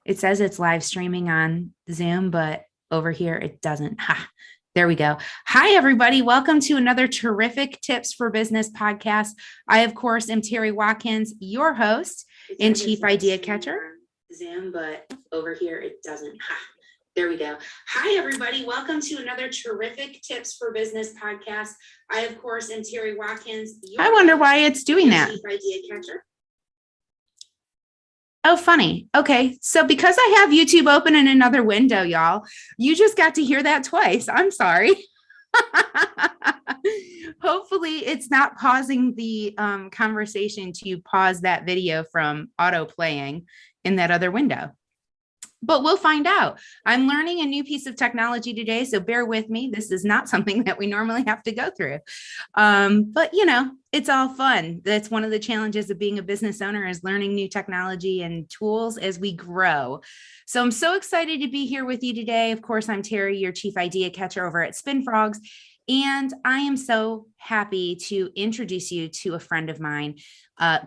It says it's live streaming on Zoom, but over here it doesn't. Ha, there we go. Hi, everybody. Welcome to another terrific Tips for Business podcast. I, of course, am Terry Watkins, your host and Chief Idea Catcher. Zoom, but over here it doesn't. Ha, there we go. Hi, everybody. Welcome to another terrific Tips for Business podcast. I, of course, am Terry Watkins. I wonder why it's doing that. Chief Idea Catcher. Oh, funny. Okay. So because I have YouTube open in another window, y'all, you just got to hear that twice. I'm sorry. Hopefully it's not pausing the conversation to pause that video from auto playing in that other window. But we'll find out. I'm learning a new piece of technology today, so bear with me. This is not something that we normally have to go through. But, you know, it's all fun. That's one of the challenges of being a business owner, is learning new technology and tools as we grow. So I'm so excited to be here with you today. Of course, I'm Terry, your Chief Idea Catcher over at SpinFrogs. And I am so happy to introduce you to a friend of mine,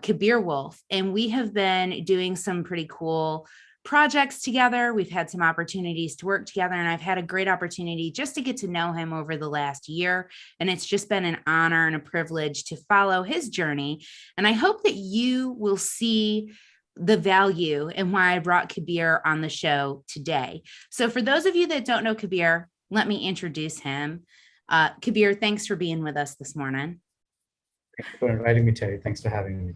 Kabir Wolf. And we have been doing some pretty cool projects together. We've had some opportunities to work together, and I've had a great opportunity just to get to know him over the last year. And it's just been an honor and a privilege to follow his journey. And I hope that you will see the value and why I brought Kabir on the show today. So for those of you that don't know Kabir, let me introduce him. Kabir, thanks for being with us this morning. Thanks for inviting me, Terry. Thanks for having me.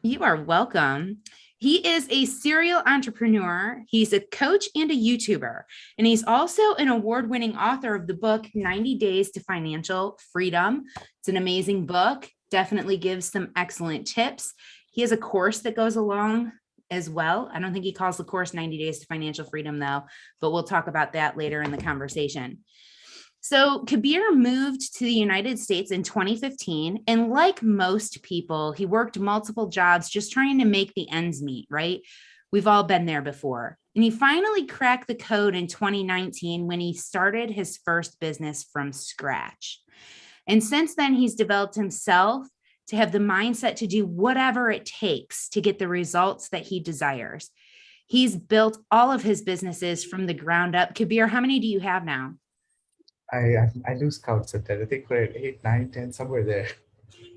You are welcome. He is a serial entrepreneur. He's a coach and a YouTuber. And he's also an award-winning author of the book, 90 Days to Financial Freedom. It's an amazing book. Definitely gives some excellent tips. He has a course that goes along as well. I don't think he calls the course 90 Days to Financial Freedom, though, but we'll talk about that later in the conversation. So Kabir moved to the United States in 2015. And like most people, he worked multiple jobs just trying to make the ends meet, right? We've all been there before. And he finally cracked the code in 2019 when he started his first business from scratch. And since then, he's developed himself to have the mindset to do whatever it takes to get the results that he desires. He's built all of his businesses from the ground up. Kabir, how many do you have now? I lose count at that. I think we're at 8, 9, 10, somewhere there.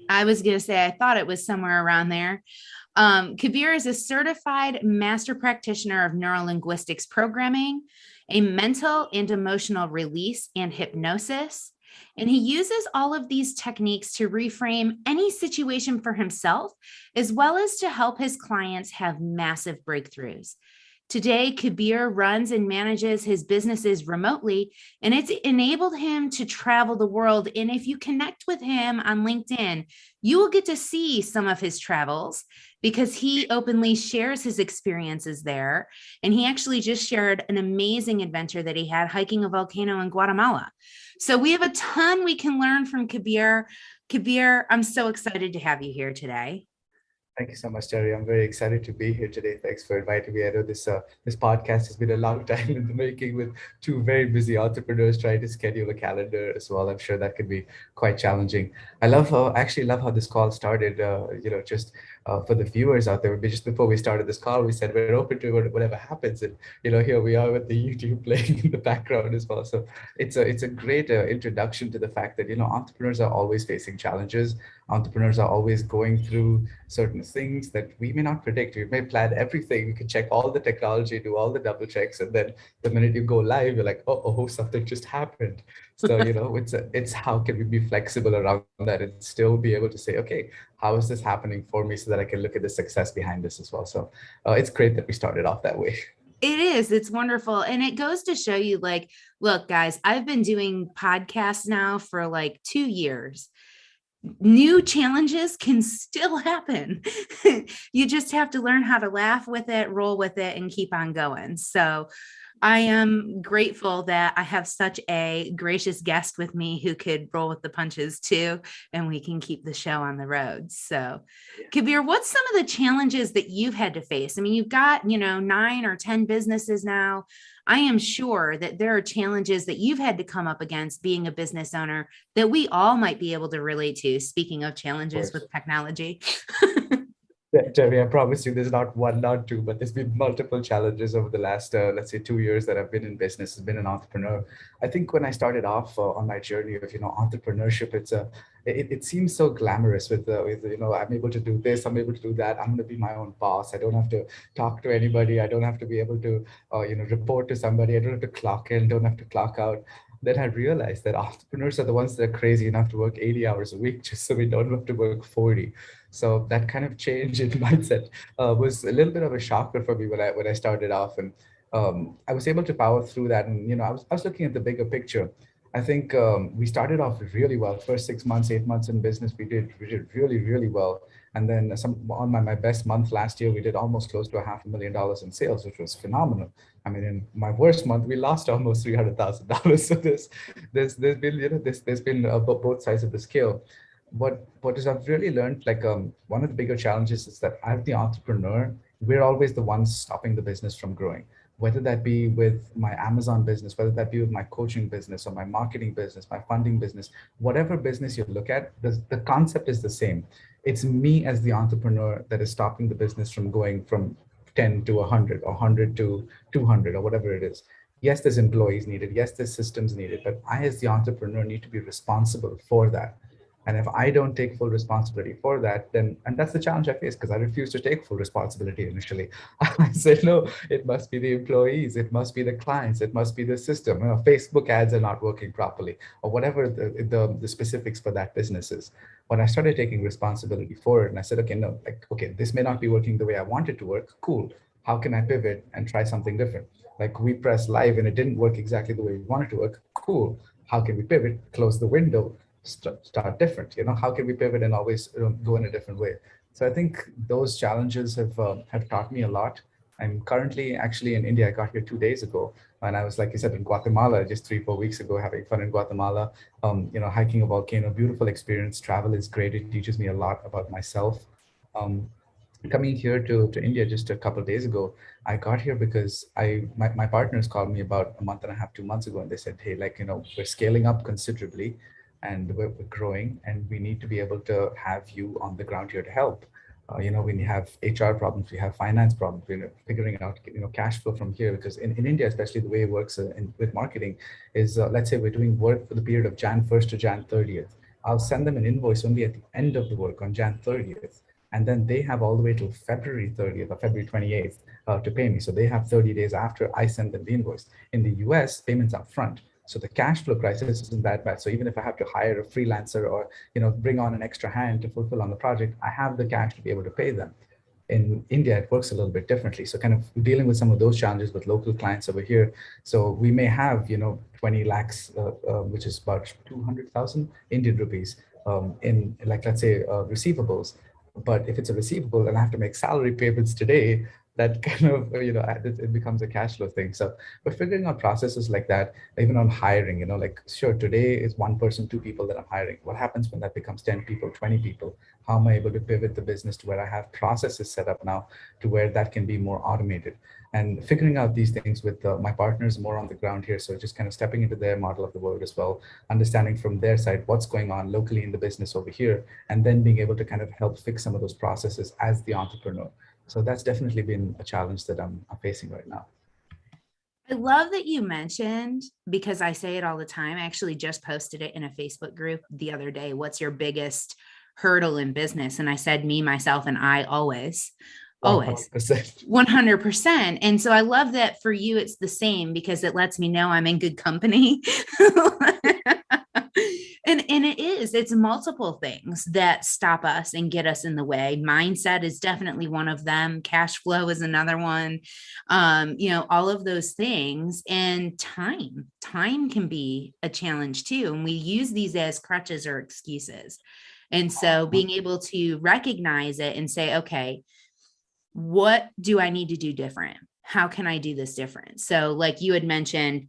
I was going to say, I thought it was somewhere around there. Kabir is a certified master practitioner of Neuro-Linguistics Programming, a mental and emotional release and hypnosis. And he uses all of these techniques to reframe any situation for himself, as well as to help his clients have massive breakthroughs. Today, Kabir runs and manages his businesses remotely, and it's enabled him to travel the world. And if you connect with him on LinkedIn, you will get to see some of his travels because he openly shares his experiences there. And he actually just shared an amazing adventure that he had hiking a volcano in Guatemala. So we have a ton we can learn from Kabir. Kabir, I'm so excited to have you here today. Thank you so much, Terry. I'm very excited to be here today. Thanks for inviting me. I know this podcast has been a long time in the making, with two very busy entrepreneurs trying to schedule a calendar as well. I'm sure that could be quite challenging. I love how this call started. For the viewers out there, just before we started this call, we said we're open to whatever happens, and here we are with the YouTube playing in the background as well. So it's a great introduction to the fact that entrepreneurs are always facing challenges. Entrepreneurs are always going through certain things that we may not predict. We may plan everything. We can check all the technology, do all the double checks, and then the minute you go live, you're like, oh, something just happened. So it's how can we be flexible around that and still be able to say, okay, how is this happening for me, so that I can look at the success behind this as well. So it's great that we started off that way. It is. It's wonderful. And it goes to show you, like, look, guys, I've been doing podcasts now for like 2 years. New challenges can still happen. You just have to learn how to laugh with it, roll with it, and keep on going. So I am grateful that I have such a gracious guest with me who could roll with the punches too, and we can keep the show on the road. So, Kabir, what's some of the challenges that you've had to face? I mean, you've got, 9 or 10 businesses now. I am sure that there are challenges that you've had to come up against being a business owner that we all might be able to relate to. Speaking of challenges with technology. Terry, I promise you there's not one, not two, but there's been multiple challenges over the last, let's say, 2 years that I've been in business, has been an entrepreneur. I think when I started off on my journey of, entrepreneurship, it seems so glamorous with, I'm able to do this, I'm able to do that. I'm going to be my own boss. I don't have to talk to anybody. I don't have to be able to, report to somebody. I don't have to clock in, don't have to clock out. Then I realized that entrepreneurs are the ones that are crazy enough to work 80 hours a week just so we don't have to work 40. So that kind of change in mindset was a little bit of a shocker for me when I started off, and I was able to power through that. And I was looking at the bigger picture. I think we started off really well. First 6 months, 8 months in business, we did really really well. And then on my best month last year, we did almost close to $500,000 in sales, which was phenomenal. I mean, in my worst month, we lost almost $300,000. So there's been there's been both sides of the scale. What is I've really learned, like one of the bigger challenges is that as the entrepreneur, we're always the ones stopping the business from growing. Whether that be with my Amazon business, whether that be with my coaching business or my marketing business, my funding business, whatever business you look at, the concept is the same. It's me as the entrepreneur that is stopping the business from going from 10 to 100 or 100 to 200 or whatever it is. Yes, there's employees needed. Yes, there's systems needed, but I, as the entrepreneur, need to be responsible for that. And if I don't take full responsibility for that, then, and that's the challenge I face because I refuse to take full responsibility initially. I said, no, it must be the employees, it must be the clients, it must be the system. Facebook ads are not working properly, or whatever the specifics for that business is. When I started taking responsibility for it, and I said, okay, no, like, okay, this may not be working the way I want it to work. Cool. How can I pivot and try something different? Like we pressed live and it didn't work exactly the way we wanted to work. Cool. How can we pivot, close the window, start different? How can we pivot and always go in a different way? So I think those challenges have taught me a lot. I'm currently actually in India. I got here 2 days ago, and I was, like you said, in Guatemala just 3-4 weeks ago, having fun in Guatemala. Hiking a volcano, beautiful experience. Travel is great. It teaches me a lot about myself. Coming here to India just a couple of days ago, I got here because my partners called me about a month and a half, 2 months ago, and they said, hey, like, we're scaling up considerably and we're growing, and we need to be able to have you on the ground here to help. When you have HR problems, we have finance problems, figuring out, cash flow from here, because in India, especially the way it works with marketing is, let's say we're doing work for the period of Jan 1st to Jan 30th. I'll send them an invoice only at the end of the work on Jan 30th. And then they have all the way till February 30th or February 28th to pay me. So they have 30 days after I send them the invoice. In the US, payments up front. So the cash flow crisis isn't that bad. So even if I have to hire a freelancer or bring on an extra hand to fulfill on the project, I have the cash to be able to pay them. In India, it works a little bit differently. So kind of dealing with some of those challenges with local clients over here. So we may have 20 lakhs, which is about 200,000 Indian rupees in, like, let's say receivables. But if it's a receivable and I have to make salary payments today, that kind of, it becomes a cash flow thing. So we're figuring out processes like that, even on hiring, like, sure, today is one person, two people that I'm hiring. What happens when that becomes 10 people, 20 people? How am I able to pivot the business to where I have processes set up now to where that can be more automated? And figuring out these things with my partners more on the ground here. So just kind of stepping into their model of the world as well, understanding from their side what's going on locally in the business over here, and then being able to kind of help fix some of those processes as the entrepreneur. So that's definitely been a challenge that I'm facing right now. I love that you mentioned, because I say it all the time. I actually just posted it in a Facebook group the other day. What's your biggest hurdle in business? And I said, me, myself, and I always. 100%. And so I love that for you, it's the same, because it lets me know I'm in good company. And it's multiple things that stop us and get us in the way. Mindset is definitely one of them. Cash flow is another one. All of those things. And time can be a challenge too. And we use these as crutches or excuses. And so being able to recognize it and say, okay, what do I need to do different? How can I do this different? So like you had mentioned,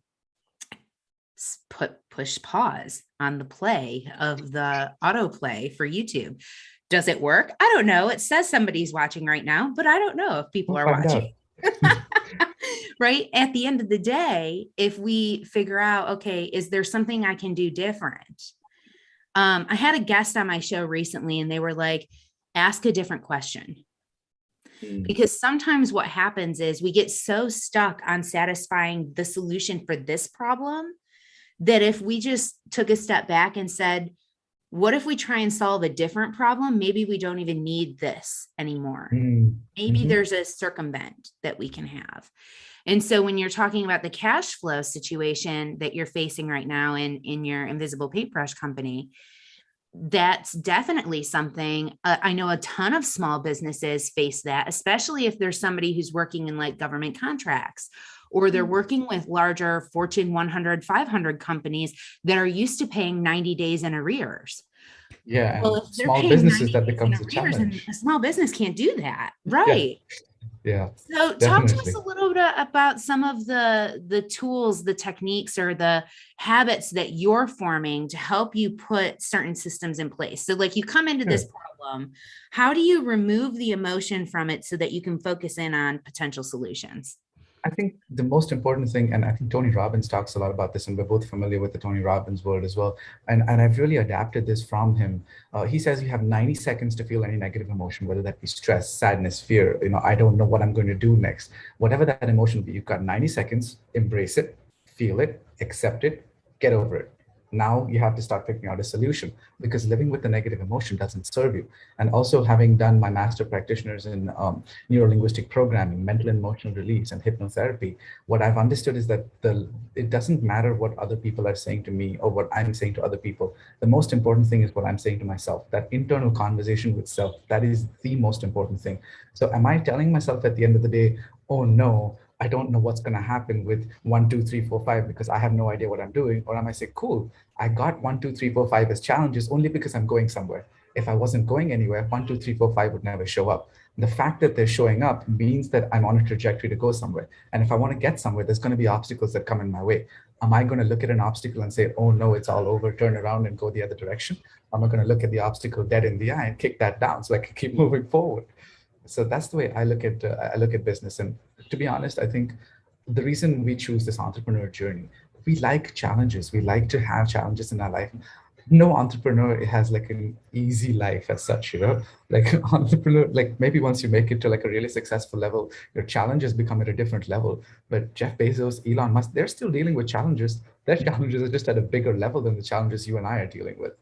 push pause on the play of the autoplay for YouTube. Does it work? I don't know. It says somebody's watching right now, but I don't know if people are watching. Right? At the end of the day, if we figure out, okay, is there something I can do different? I had a guest on my show recently, and they were like, ask a different question. Mm. Because sometimes what happens is we get so stuck on satisfying the solution for this problem that if we just took a step back and said, what if we try and solve a different problem? Maybe we don't even need this anymore. Mm. Maybe Mhm. there's a circumvent that we can have. And so when you're talking about the cash flow situation that you're facing right now in your invisible paintbrush company, that's definitely something. I know a ton of small businesses face that, especially if there's somebody who's working in like government contracts, or they're working with larger Fortune 100, 500 companies that are used to paying 90 days in arrears. Yeah, Well, and if they're small paying businesses 90 that days in becomes a arrears, and challenge. a small business can't do that. Yeah, Right. yeah, So talk to us definitely. a little bit about some of the tools, the techniques, or the habits that you're forming to help you put certain systems in place. So like you come into this Sure. problem, how do you remove the emotion from it so that you can focus in on potential solutions? I think the most important thing, and I think Tony Robbins talks a lot about this, and we're both familiar with the Tony Robbins word as well. And I've really adapted this from him. He says you have 90 seconds to feel any negative emotion, whether that be stress, sadness, fear. I don't know what I'm going to do next. Whatever that emotion be, you've got 90 seconds, embrace it, feel it, accept it, get over it. Now you have to start picking out a solution, because living with the negative emotion doesn't serve you. And also, having done my master practitioners in neuro-linguistic programming, mental and emotional release, and hypnotherapy, what I've understood is that it doesn't matter what other people are saying to me or what I'm saying to other people. The most important thing is what I'm saying to myself. That internal conversation with self, that is the most important thing. So am I telling myself at the end of the day, oh no, I don't know what's going to happen with 1, 2, 3, 4, 5 because I have no idea what I'm doing? Or am I say, cool, I got 1, 2, 3, 4, 5 as challenges only because I'm going somewhere. If I wasn't going anywhere, 1, 2, 3, 4, 5 would never show up. The fact that they're showing up means that I'm on a trajectory to go somewhere. And if I want to get somewhere, there's going to be obstacles that come in my way. Am I going to look at an obstacle and say, oh no, it's all over, turn around and go the other direction? Am I going to look at the obstacle dead in the eye and kick that down so I can keep moving forward? So that's the way I look at business. And to be honest, I think the reason we choose this entrepreneur journey, we like challenges. We like to have challenges in our life. No entrepreneur has like an easy life as such. Like entrepreneur, like maybe once you make it to like a really successful level, your challenges become at a different level. But Jeff Bezos, Elon Musk, they're still dealing with challenges. Their challenges are just at a bigger level than the challenges you and I are dealing with.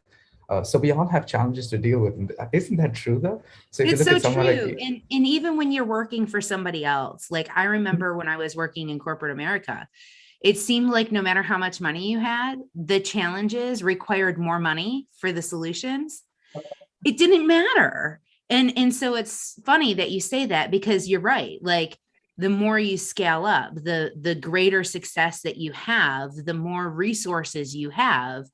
So we all have challenges to deal with. Isn't that true though? So if you It's look so at someone like true. And even when you're working for somebody else, like I remember when I was working in corporate America, it seemed like no matter how much money you had, the challenges required more money for the solutions. It didn't matter. And so it's funny that you say that, because you're right. Like the more you scale up, the greater success that you have, the more resources you have,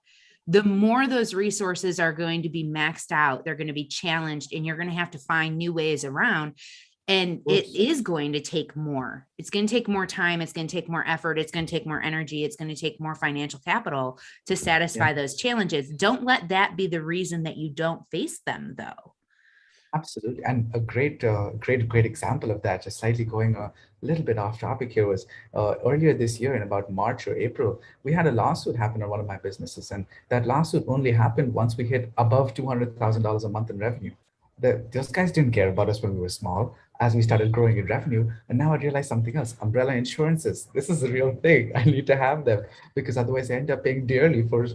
the more those resources are going to be maxed out, they're going to be challenged, and you're going to have to find new ways around. And it course. is going to take more. It's going to take more time. It's going to take more effort. It's going to take more energy. It's going to take more financial capital to Yeah. satisfy those challenges. Don't let that be the reason that you don't face them, though. Absolutely. And a great example of that, just slightly going a little bit off topic here, was earlier this year in about March or April, we had a lawsuit happen on one of my businesses. And that lawsuit only happened once we hit above $200,000 a month in revenue. Those guys didn't care about us when we were small. As we started growing in revenue, and now I realized something else: umbrella insurances. This is a real thing. I need to have them, because otherwise I end up paying dearly for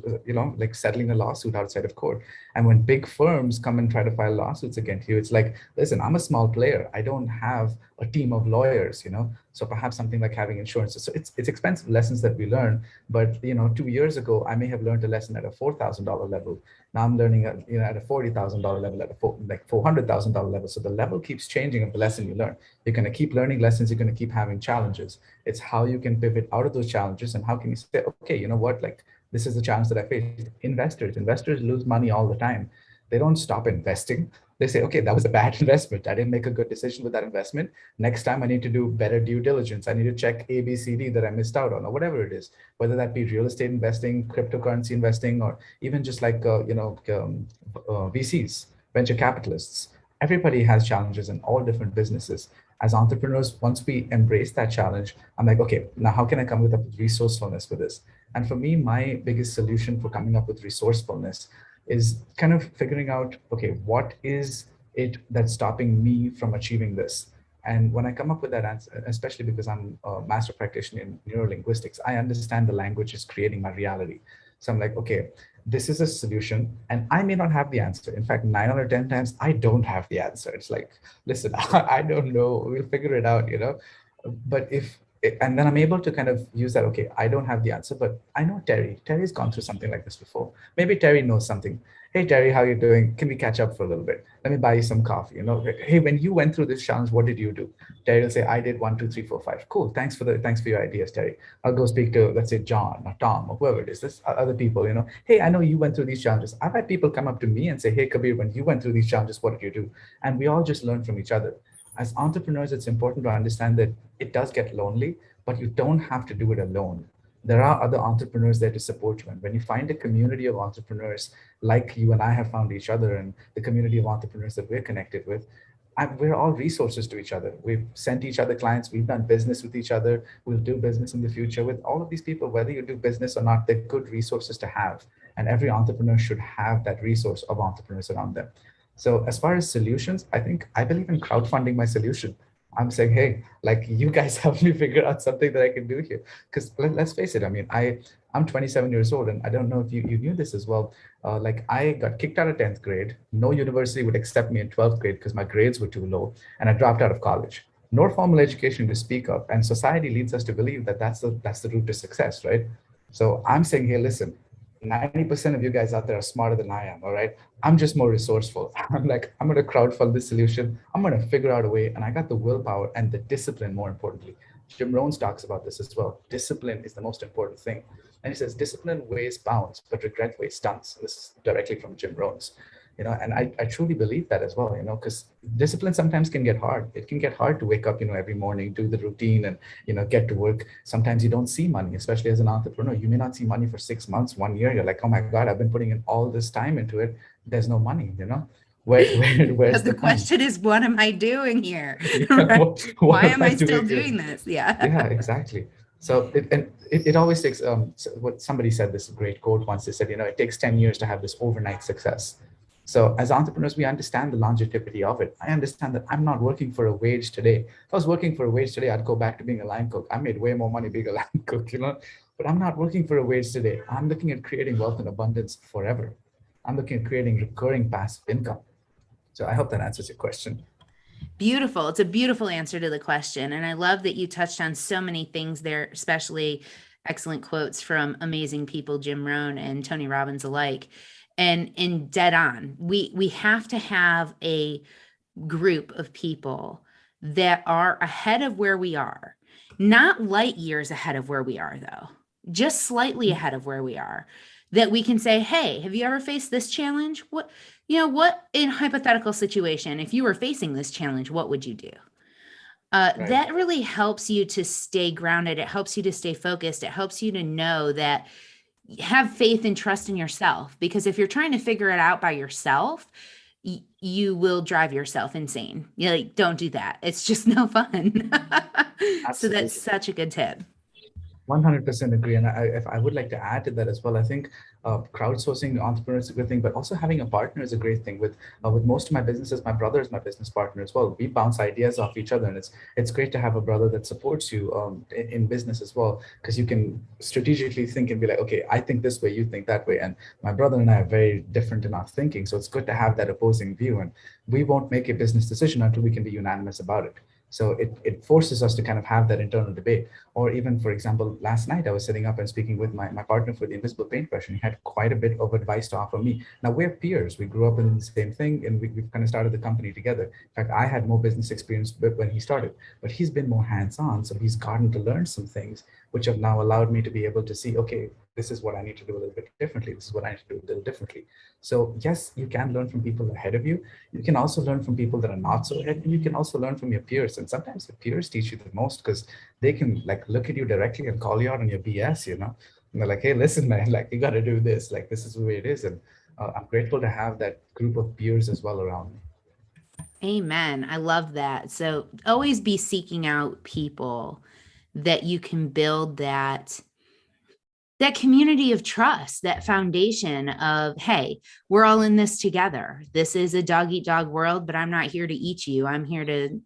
like settling a lawsuit outside of court. And when big firms come and try to file lawsuits against you, it's like, listen, I'm a small player. I don't have a team of lawyers. So perhaps something like having insurance. So it's expensive lessons that we learn. But 2 years ago, I may have learned a lesson at a $4,000 level. Now I'm learning at a $40,000 level, at a like $400,000 level. So the level keeps changing of the lesson you learn. You're going to keep learning lessons. You're going to keep having challenges. It's how you can pivot out of those challenges, and how can you say, okay, you know what, like, this is the challenge that I faced. Investors lose money all the time. They don't stop investing. They say, okay, that was a bad investment. I didn't make a good decision with that investment. Next time I need to do better due diligence. I need to check A, B, C, D that I missed out on, or whatever it is, whether that be real estate investing, cryptocurrency investing, or even just like, VCs, venture capitalists. Everybody has challenges in all different businesses. As entrepreneurs, once we embrace that challenge, I'm like, okay, now how can I come up with resourcefulness for this? And for me, my biggest solution for coming up with resourcefulness is kind of figuring out, okay, what is it that's stopping me from achieving this? And when I come up with that answer, especially because I'm a master practitioner in neurolinguistics, I understand the language is creating my reality. So I'm like, okay, this is a solution, and I may not have the answer. In fact, 9 out of 10 times, I don't have the answer. It's like, listen, I don't know. We'll figure it out, But and then I'm able to kind of use that. Okay, I don't have the answer, but I know Terry. Terry's gone through something like this before. Maybe Terry knows something. Hey, Terry, how you doing? Can we catch up for a little bit? Let me buy you some coffee. Hey, when you went through this challenge, what did you do? Terry will say, I did 1, 2, 3, 4, 5. Cool. Thanks for your ideas, Terry. I'll go speak to, let's say, John or Tom or whoever it is. This other people. Hey, I know you went through these challenges. I've had people come up to me and say, hey, Kabir, when you went through these challenges, what did you do? And we all just learn from each other. As entrepreneurs, it's important to understand that it does get lonely, but you don't have to do it alone. There are other entrepreneurs there to support you. And when you find a community of entrepreneurs like you and I have found each other, and the community of entrepreneurs that we're connected with, we're all resources to each other. We've sent each other clients. We've done business with each other. We'll do business in the future with all of these people. Whether you do business or not, they're good resources to have. And every entrepreneur should have that resource of entrepreneurs around them. So as far as solutions, I believe in crowdfunding my solution. I'm saying, hey, like, you guys help me figure out something that I can do here. Because let's face it, I mean, I'm 27 years old, and I don't know if you knew this as well. Like, I got kicked out of 10th grade. No university would accept me in 12th grade because my grades were too low, and I dropped out of college. No formal education to speak of, and society leads us to believe that that's the route to success, right? So I'm saying, hey, listen, 90% of you guys out there are smarter than I am, all right? I'm just more resourceful. I'm like, I'm going to crowdfund this solution. I'm going to figure out a way. And I got the willpower and the discipline, more importantly. Jim Rohn talks about this as well. Discipline is the most important thing. And he says, discipline weighs pounds, but regret weighs tons. This is directly from Jim Rohn's. And I truly believe that as well, because discipline sometimes can get hard. It can get hard to wake up, every morning, do the routine, and, get to work. Sometimes you don't see money, especially as an entrepreneur. You may not see money for 6 months, 1 year. You're like, oh my God, I've been putting in all this time into it. There's no money, where's The the time? question is, what am I doing here? Yeah, Right? what Why am am I I still doing here? doing this? Yeah. Yeah, exactly. So it always takes, what somebody said, this great quote once. They said, it takes 10 years to have this overnight success. So as entrepreneurs, we understand the longevity of it. I understand that I'm not working for a wage today. If I was working for a wage today, I'd go back to being a line cook. I made way more money being a line cook, but I'm not working for a wage today. I'm looking at creating wealth and abundance forever. I'm looking at creating recurring passive income. So I hope that answers your question. Beautiful. It's a beautiful answer to the question. And I love that you touched on so many things there, especially excellent quotes from amazing people, Jim Rohn and Tony Robbins alike. And in dead on, we have to have a group of people that are ahead of where we are, not light years ahead of where we are, though, just slightly ahead of where we are, that we can say, hey, have you ever faced this challenge? What in hypothetical situation, if you were facing this challenge, what would you do? Right. That really helps you to stay grounded. It helps you to stay focused. It helps you to know that have faith and trust in yourself, because if you're trying to figure it out by yourself, you will drive yourself insane. You like, don't do that. It's just no fun. So that's Absolutely. such a good tip. 100% agree. And if I would like to add to that as well. I think crowdsourcing entrepreneurs is a good thing, but also having a partner is a great thing. With most of my businesses, my brother is my business partner as well. We bounce ideas off each other, and it's great to have a brother that supports you in business as well, because you can strategically think and be like, okay, I think this way, you think that way. And my brother and I are very different in our thinking. So it's good to have that opposing view, and we won't make a business decision until we can be unanimous about it. So it forces us to kind of have that internal debate. Or even, for example, last night I was sitting up and speaking with my partner for the invisible paintbrush, and he had quite a bit of advice to offer me. Now, we're peers. We grew up in the same thing, and we've kind of started the company together. In fact, I had more business experience when he started, but he's been more hands-on. So he's gotten to learn some things, which have now allowed me to be able to see, okay, this is what I need to do a little bit differently. This is what I need to do a little differently. So yes, you can learn from people ahead of you. You can also learn from people that are not so ahead, and you can also learn from your peers. And sometimes the peers teach you the most, because they can like look at you directly and call you out on your BS. And they're like, hey, listen, man, like, you got to do this. Like, this is the way it is. And I'm grateful to have that group of peers as well around me. Amen. I love that. So always be seeking out people that you can build that that community of trust, that foundation of, hey, we're all in this together. This is a dog eat dog world, but I'm not here to eat you. I'm here to,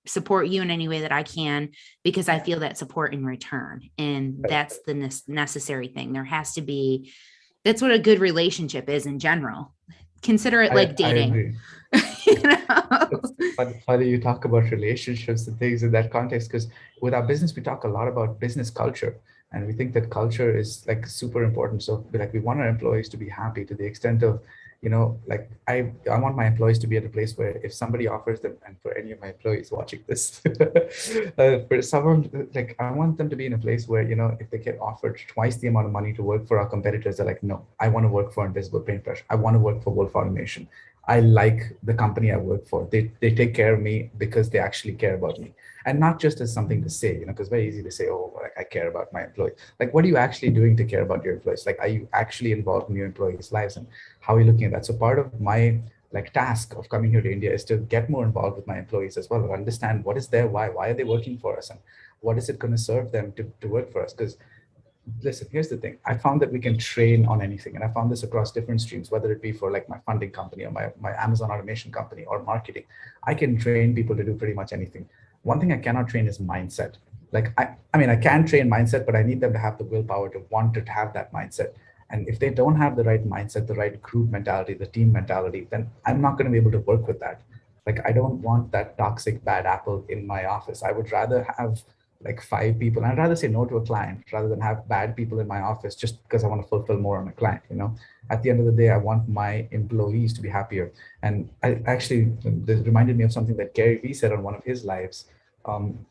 support you in any way that I can, because I feel that support in return. And that's the necessary thing. There has to be, that's what a good relationship is in general. Consider it like I dating. agree. It's funny you talk about relationships and things in that context, because with our business, we talk a lot about business culture, and we think that culture is like super important. So like we want our employees to be happy to the extent of, like I want my employees to be at a place where if somebody offers them, and for any of my employees watching this, for someone, like I want them to be in a place where, if they get offered twice the amount of money to work for our competitors, they're like, no, I want to work for Invisible Paintbrush. I want to work for Wolf Automation. I like the company I work for. They take care of me because they actually care about me, and not just as something to say, because it's very easy to say, oh, like I care about my employees. Like, what are you actually doing to care about your employees? Like, are you actually involved in your employees' lives, and how are you looking at that? So part of my like task of coming here to India is to get more involved with my employees as well, and understand what is their why are they working for us, and what is it going to serve them to work for us. Because listen, here's the thing. I found that we can train on anything. And I found this across different streams, whether it be for like my funding company or my Amazon automation company or marketing. I can train people to do pretty much anything. One thing I cannot train is mindset. Like, I mean, I can train mindset, but I need them to have the willpower to want to have that mindset. And if they don't have the right mindset, the right group mentality, the team mentality, then I'm not going to be able to work with that. Like, I don't want that toxic bad apple in my office. I would rather have like 5 people. I'd rather say no to a client rather than have bad people in my office just because I want to fulfill more on a client. At the end of the day, I want my employees to be happier. And I actually, this reminded me of something that Gary Vee said on one of his lives. And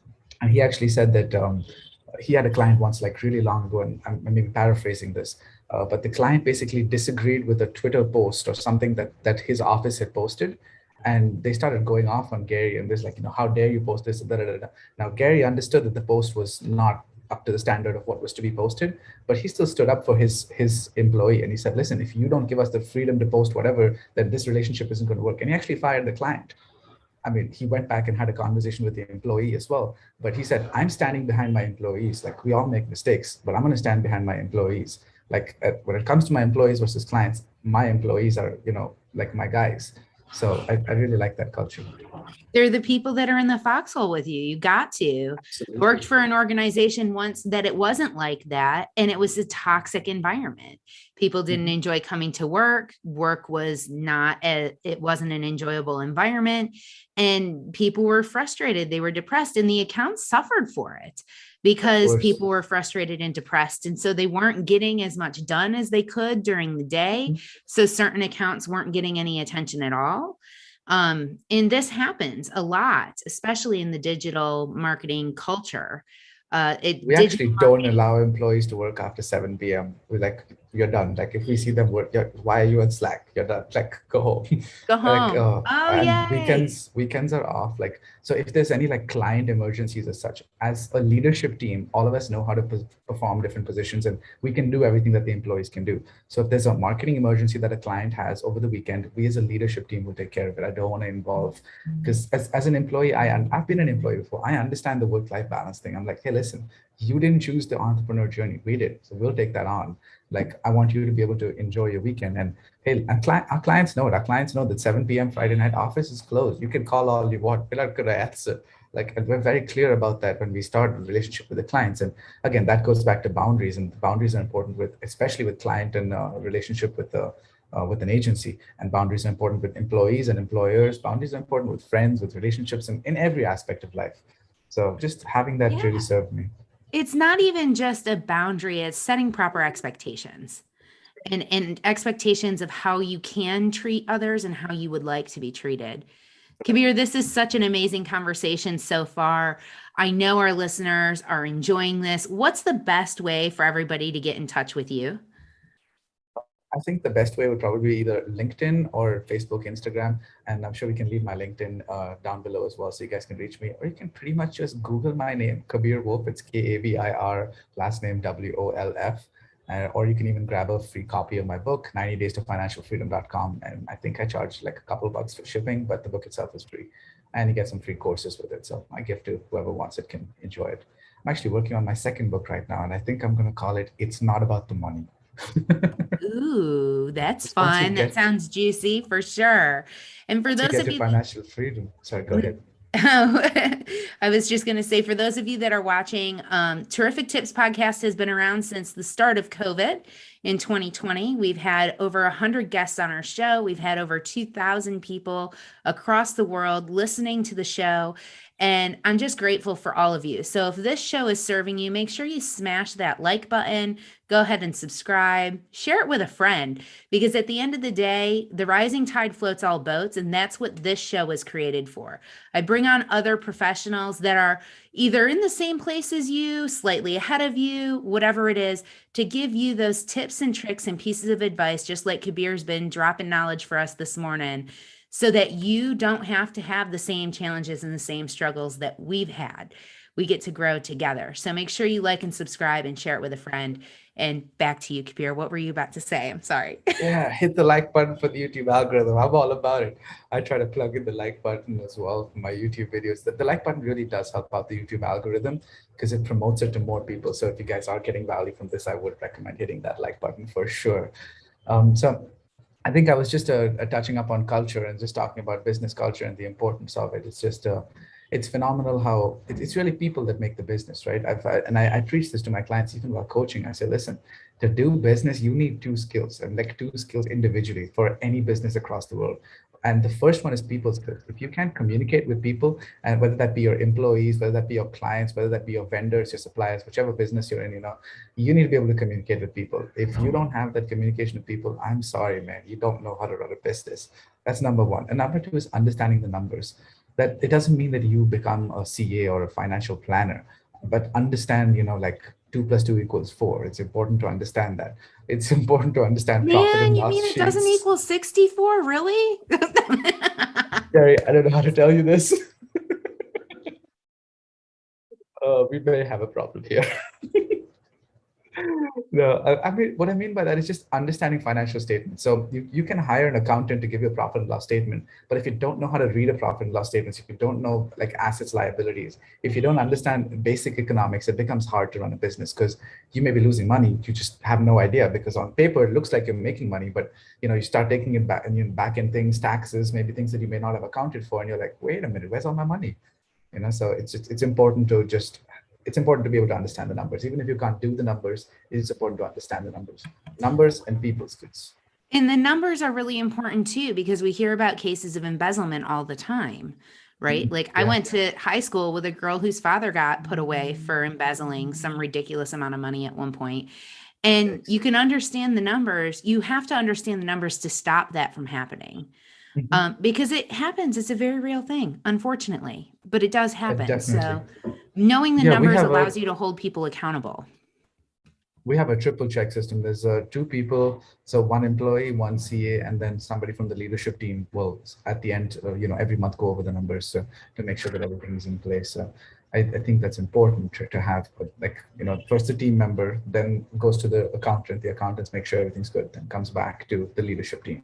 he actually said that he had a client once, like really long ago, and I'm maybe paraphrasing this, but the client basically disagreed with a Twitter post or something that his office had posted, and they started going off on Gary, and this like, how dare you post this? Da, da, da, da. Now Gary understood that the post was not up to the standard of what was to be posted, but he still stood up for his employee, and he said, listen, if you don't give us the freedom to post whatever, then this relationship isn't going to work. And he actually fired the client. I mean, he went back and had a conversation with the employee as well. But he said, I'm standing behind my employees. Like, we all make mistakes, but I'm going to stand behind my employees. Like, when it comes to my employees versus clients, my employees are, like my guys. So I really like that culture. They're the people that are in the foxhole with you. You got to. Absolutely. Worked for an organization once that it wasn't like that, and it was a toxic environment. People didn't enjoy coming to work. Work was not it wasn't an enjoyable environment, and people were frustrated. They were depressed, and the accounts suffered for it because people were frustrated and depressed, and so they weren't getting as much done as they could during the day. So certain accounts weren't getting any attention at all. And this happens a lot, especially in the digital marketing culture. We actually don't allow employees to work after 7 p.m. We're like, you're done. Like, if we see them work, why are you on Slack? You're done. Like, go home. Go Like, home. and weekends are off. Like, so if there's any like client emergencies as such, as a leadership team, all of us know how to perform different positions, and we can do everything that the employees can do. So if there's a marketing emergency that a client has over the weekend, we as a leadership team will take care of it. I don't want to involve, because as an employee, I've been an employee before. I understand the work-life balance thing. I'm like, hey, listen, you didn't choose the entrepreneur journey. We did. So we'll take that on. Like, I want you to be able to enjoy your weekend. And hey, our clients know it. Our clients know that 7 p.m. Friday night office is closed. You can call all you want. We're not going to answer. Like, and we're very clear about that when we start a relationship with the clients. And again, that goes back to boundaries, and boundaries are important especially with client and relationship with an agency. And boundaries are important with employees and employers. Boundaries are important with friends, with relationships, and in every aspect of life. So just having that really served me. It's not even just a boundary, it's setting proper expectations and expectations of how you can treat others and how you would like to be treated. Kabir, this is such an amazing conversation so far. I know our listeners are enjoying this. What's the best way for everybody to get in touch with you? I think the best way would probably be either LinkedIn or Facebook, Instagram. And I'm sure we can leave my LinkedIn down below as well, so you guys can reach me. Or you can pretty much just Google my name, Kabir Wolf. It's Kabir, last name WOLF. Or you can even grab a free copy of my book, 90 Days to Financial Freedom.com. And I think I charge like a couple bucks for shipping, but the book itself is free. And you get some free courses with it. So my gift to whoever wants it can enjoy it. I'm actually working on my second book right now, and I think I'm going to call it "It's Not About the Money." Ooh, that's Just once you fun. That get sounds juicy for sure. And for once you those get of to you financial freedom. Sorry, go ahead. I was just going to say, for those of you that are watching, Terrific Tips podcast has been around since the start of COVID in 2020. We've had over 100 guests on our show. We've had over 2,000 people across the world listening to the show. And I'm just grateful for all of you. So if this show is serving you, make sure you smash that like button, go ahead and subscribe, share it with a friend, because at the end of the day, the rising tide floats all boats. And that's what this show is created for. I bring on other professionals that are either in the same place as you, slightly ahead of you, whatever it is, to give you those tips and tricks and pieces of advice, just like Kabir's been dropping knowledge for us this morning, so that you don't have to have the same challenges and the same struggles that we've had. We get to grow together. So make sure you like and subscribe and share it with a friend. And back to you, Kabir. What were you about to say? I'm sorry. Yeah, hit the like button for the YouTube algorithm. I'm all about it. I try to plug in the like button as well for my YouTube videos. The like button really does help out the YouTube algorithm because it promotes it to more people. So if you guys are getting value from this, I would recommend hitting that like button for sure. So I think I was just touching up on culture and just talking about business culture and the importance of it. It's just it's phenomenal how it's really people that make the business, right? I preach this to my clients even while coaching. I say, listen, to do business, you need two skills, and like two skills individually for any business across the world. And the first one is people skills. If you can't communicate with people, and whether that be your employees, whether that be your clients, whether that be your vendors, your suppliers, whichever business you're in, you need to be able to communicate with people. If you don't have that communication with people, I'm sorry, man, you don't know how to run a business. That's number one. And number two is understanding the numbers. That it doesn't mean that you become a CA or a financial planner, but understand, like 2 + 2 = 4. It's important to understand that. It's important to understand profit Man, and you loss mean it doesn't sheets. equal 64, really? Gary, I don't know how to tell you this. We may have a problem here. No, I mean, what I mean by that is just understanding financial statements. So you can hire an accountant to give you a profit and loss statement, but if you don't know how to read a profit and loss statements, if you don't know like assets, liabilities, if you don't understand basic economics, it becomes hard to run a business because you may be losing money. You just have no idea because on paper it looks like you're making money, but you start taking it back and back in things, taxes, maybe things that you may not have accounted for, and you're like, wait a minute, where's all my money? So it's important to be able to understand the numbers. Even if you can't do the numbers, it's important to understand the numbers and people skills. And the numbers are really important too, because we hear about cases of embezzlement all the time, right? Like I Yeah, went to high school with a girl whose father got put away for embezzling some ridiculous amount of money at one point. And you can understand the numbers. You have to understand the numbers to stop that from happening. Because it happens. It's a very real thing, unfortunately, but it does happen. definitely. So knowing the Yeah, numbers allows you to hold people accountable. we have a triple check system. There's two people, so one employee, one CA, and then somebody from the leadership team will at the end, every month go over the numbers to make sure that everything is in place. So I think that's important to have, like, first the team member, then goes to the accountant. The accountants make sure everything's good, then comes back to the leadership team.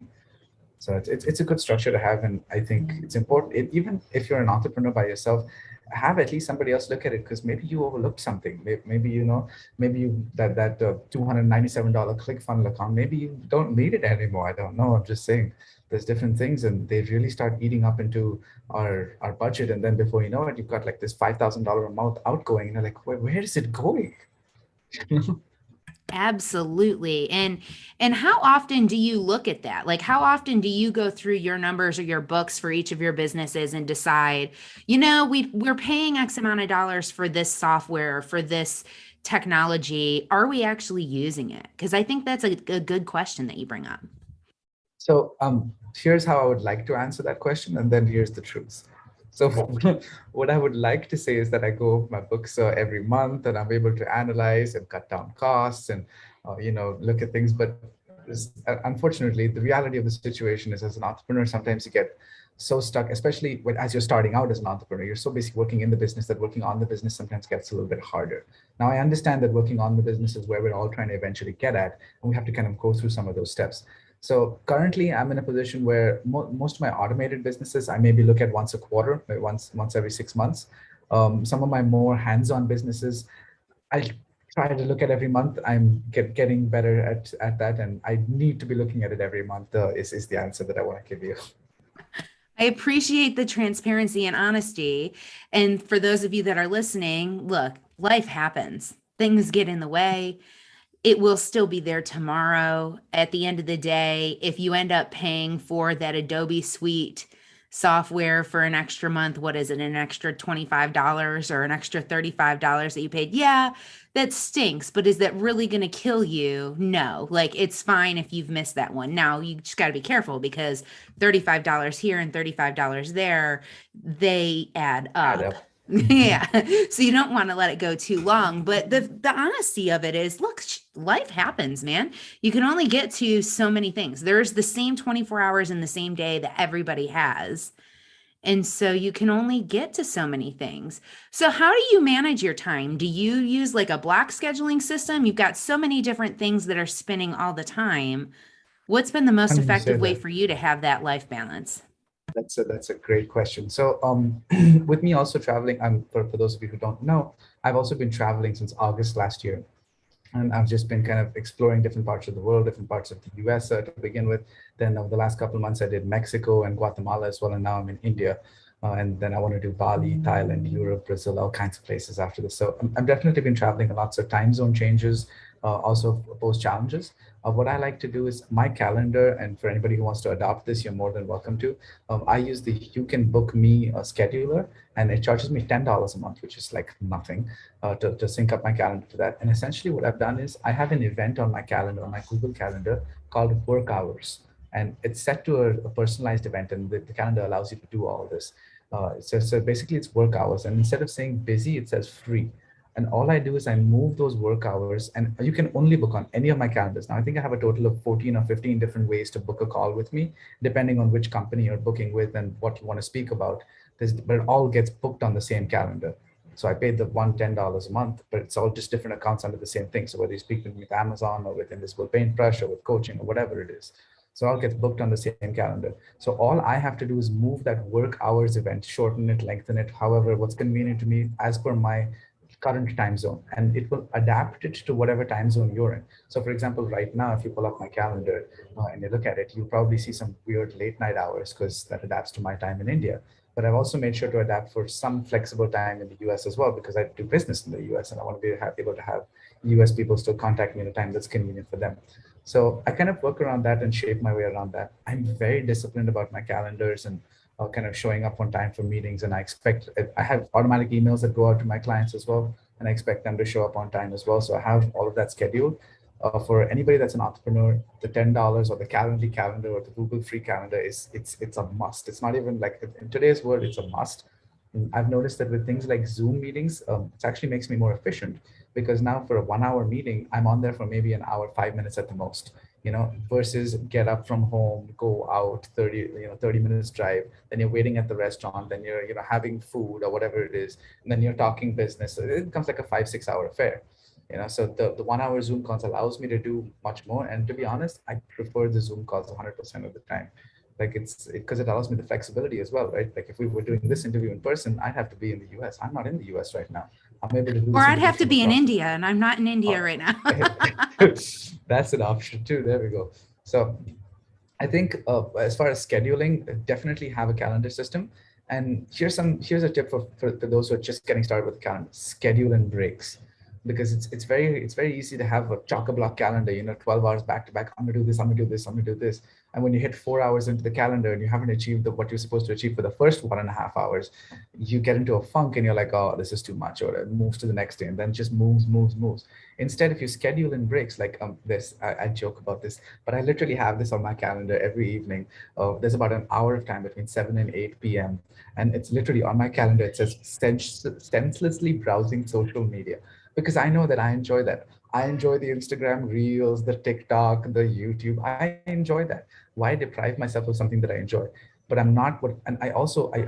So it's a good structure to have, and I think it's important. Even if you're an entrepreneur by yourself, have at least somebody else look at it, because maybe you overlooked something. Maybe maybe you that $297 ClickFunnels account, maybe you don't need it anymore. I don't know. I'm just saying there's different things, and they really start eating up into our budget, and then before you know it, you've got like this $5,000 a month outgoing, and you're like, where is it going? Absolutely. And how often do you look at that? Like how often do you go through your numbers or your books for each of your businesses and decide, we're paying X amount of dollars for this software, for this technology. Are we actually using it? Because I think that's a good question that you bring up. So here's how I would like to answer that question, and then here's the truth. So what I would like to say is that I go over my books every month, and I'm able to analyze and cut down costs and look at things. But unfortunately, the reality of the situation is, as an entrepreneur, sometimes you get so stuck, especially as you're starting out as an entrepreneur. You're so busy working in the business that working on the business sometimes gets a little bit harder. Now, I understand that working on the business is where we're all trying to eventually get at, and we have to kind of go through some of those steps. So currently, I'm in a position where most of my automated businesses, I maybe look at once a quarter, maybe once every 6 months. Some of my more hands-on businesses, I try to look at every month. I'm getting better at that, and I need to be looking at it every month. Is the answer that I want to give you. I appreciate the transparency and honesty. And for those of you that are listening, look, life happens. Things get in the way. It will still be there tomorrow. At the end of the day, if you end up paying for that Adobe Suite software for an extra month, what is it, an extra $25 or an extra $35 that you paid? Yeah, that stinks, but is that really going to kill you? No, like it's fine if you've missed that one. Now you just got to be careful because $35 here and $35 there, they add Add up. up. Yeah. So you don't want to let it go too long. But the honesty of it is, look, life happens, man. You can only get to so many things. There's the same 24 hours in the same day that everybody has. And so you can only get to so many things. So how do you manage your time? Do you use like a block scheduling system? You've got so many different things that are spinning all the time. What's been the most And you say effective way that. for you to have that life balance? That's a great question. So with me also traveling, for those of you who don't know, I've also been traveling since August last year. And I've just been kind of exploring different parts of the world, different parts of the US to begin with. Then over the last couple of months, I did Mexico and Guatemala as well. And now I'm in India. And then I want to do Bali, Thailand, Europe, Brazil, all kinds of places after this. So I've definitely been traveling a lot. So time zone changes also pose challenges. What I like to do is my calendar, and for anybody who wants to adopt this, you're more than welcome to. I use the You Can Book Me scheduler, and it charges me $10 a month, which is like nothing to sync up my calendar to that. And essentially what I've done is I have an event on my calendar, on my Google Calendar called work hours. And it's set to a personalized event, and the calendar allows you to do all this. So basically it's work hours. And instead of saying busy, it says free. And all I do is I move those work hours, and you can only book on any of my calendars. Now, I think I have a total of 14 or 15 different ways to book a call with me, depending on which company you're booking with and what you want to speak about. But it all gets booked on the same calendar. So I paid the $10 a month, but it's all just different accounts under the same thing. So whether you speak with Amazon or with Invisible Paintbrush or with coaching or whatever it is. So all gets booked on the same calendar. So all I have to do is move that work hours event, shorten it, lengthen it, however, what's convenient to me as per my current time zone, and it will adapt it to whatever time zone you're in. So for example, right now, if you pull up my calendar and you look at it, you'll probably see some weird late night hours because that adapts to my time in India. But I've also made sure to adapt for some flexible time in the US as well, because I do business in the US and I want to be able to have US people still contact me at a time that's convenient for them. So I kind of work around that and shape my way around that. I'm very disciplined about my calendars and kind of showing up on time for meetings. And I have automatic emails that go out to my clients as well. And I expect them to show up on time as well. So I have all of that scheduled. For anybody that's an entrepreneur, the $10 or the Calendly calendar or the Google free calendar it's a must. It's not even like in today's world, it's a must. And I've noticed that with things like Zoom meetings, it actually makes me more efficient because now for a 1 hour meeting, I'm on there for maybe an hour, 5 minutes at the most, versus get up from home, go out 30 minutes drive, then you're waiting at the restaurant, then you're, having food or whatever it is, and then you're talking business. So it becomes like a 5-6 hour affair. So the 1 hour Zoom calls allows me to do much more. And to be honest, I prefer the Zoom calls 100% of the time. Like because it allows me the flexibility as well, right? Like if we were doing this interview in person, I'd have to be in the US. I'm not in the US right now. I'm able to do Or this I'd interview have to from be in across the India, and I'm not in India world. right now. That's an option too. There we go. So I think as far as scheduling, definitely have a calendar system. And here's a tip for those who are just getting started with the calendar: schedule in breaks, because it's very easy to have a chock-a-block calendar, 12 hours back to back. I'm gonna do this, I'm gonna do this, I'm gonna do this. And when you hit 4 hours into the calendar and you haven't achieved what you're supposed to achieve for the first 1.5 hours, you get into a funk and you're like, oh, this is too much, or it moves to the next day and then just moves. Instead, if you schedule in breaks like this, I joke about this, but I literally have this on my calendar every evening. There's about an hour of time between 7 and 8 p.m. And it's literally on my calendar. It says senselessly browsing social media, because I know that I enjoy that. I enjoy the Instagram reels, the TikTok, the YouTube. I enjoy that. Why deprive myself of something that I enjoy? But I'm not what, and I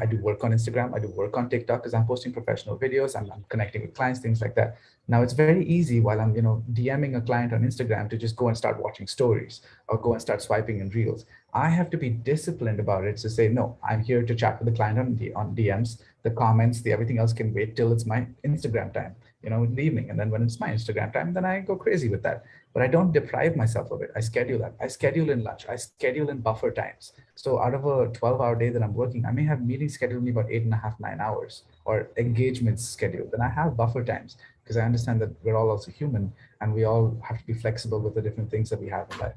do work on Instagram. I do work on TikTok because I'm posting professional videos. I'm connecting with clients, things like that. Now it's very easy while I'm, DMing a client on Instagram to just go and start watching stories or go and start swiping in reels. I have to be disciplined about it to say, no, I'm here to chat with the client on DMs, the comments, the everything else can wait till it's my Instagram time, in the evening. And then when it's my Instagram time, then I go crazy with that. But I don't deprive myself of it. I schedule that. I schedule in lunch. I schedule in buffer times. So out of a 12-hour day that I'm working, I may have meetings scheduled me about 8.5, 9 hours, or engagements scheduled. Then I have buffer times because I understand that we're all also human and we all have to be flexible with the different things that we have in life.